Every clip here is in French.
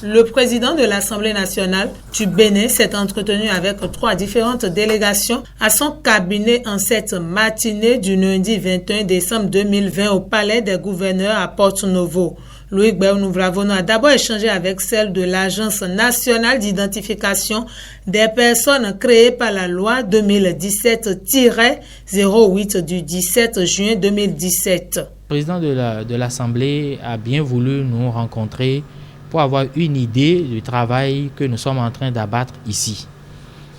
Le président de l'Assemblée nationale du Bénin s'est entretenu avec 3 différentes délégations à son cabinet en cette matinée du lundi 21 décembre 2020 au Palais des gouverneurs à Porto-Novo. Loïc Béounouvlavono a d'abord échangé avec celle de l'Agence nationale d'identification des personnes créée par la loi 2017-08 du 17 juin 2017. Le président de l'Assemblée a bien voulu nous rencontrer pour avoir une idée du travail que nous sommes en train d'abattre ici.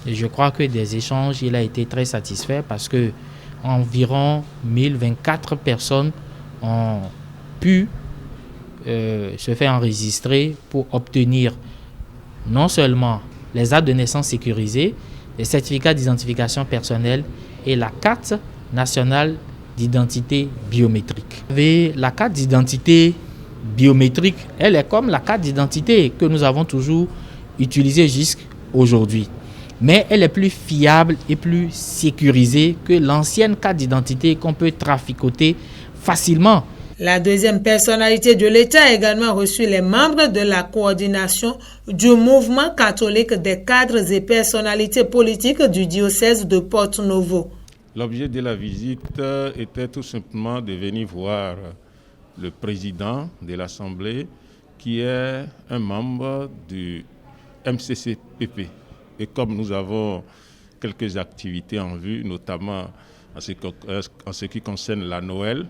Et je crois que des échanges, il a été très satisfait parce que environ 1024 personnes ont pu se faire enregistrer pour obtenir non seulement les actes de naissance sécurisés, les certificats d'identification personnelle et la carte nationale d'identité biométrique. Et la carte d'identité biométrique, elle est comme la carte d'identité que nous avons toujours utilisée jusqu'aujourd'hui. Mais elle est plus fiable et plus sécurisée que l'ancienne carte d'identité qu'on peut traficoter facilement. La deuxième personnalité de l'État a également reçu les membres de la coordination du mouvement catholique des cadres et personnalités politiques du diocèse de Porto-Novo. L'objet de la visite était tout simplement de venir voir le président de l'Assemblée qui est un membre du MCCPP. Et comme nous avons quelques activités en vue, notamment en ce qui concerne la Noël,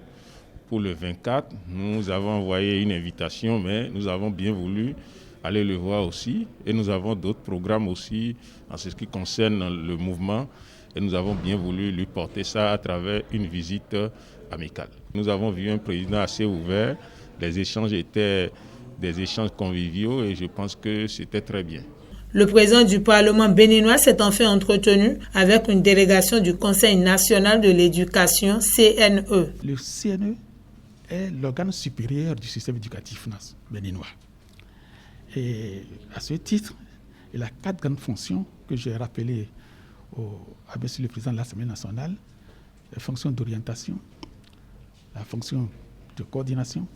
pour le 24, nous avons envoyé une invitation, mais nous avons bien voulu aller le voir aussi. Et nous avons d'autres programmes aussi en ce qui concerne le mouvement. Et nous avons bien voulu lui porter ça à travers une visite amicale. Nous avons vu un président assez ouvert. Les échanges étaient des échanges conviviaux et je pense que c'était très bien. Le président du Parlement béninois s'est enfin entretenu avec une délégation du Conseil national de l'éducation, CNE. Le CNE est l'organe supérieur du système éducatif béninois. Et à ce titre, il a 4 grandes fonctions que j'ai rappelées à monsieur le président de l'Assemblée nationale: la fonction d'orientation, la fonction de coordination,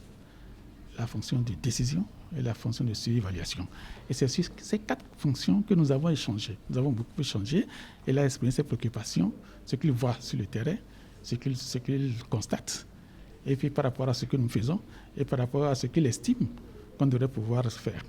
la fonction de décision et la fonction de suivi-évaluation. Et c'est sur ces 4 fonctions que nous avons échangé. Nous avons beaucoup échangé. Et il a exprimé ses préoccupations, ce qu'il voit sur le terrain, ce qu'il constate, et puis par rapport à ce que nous faisons et par rapport à ce qu'il estime qu'on devrait pouvoir faire.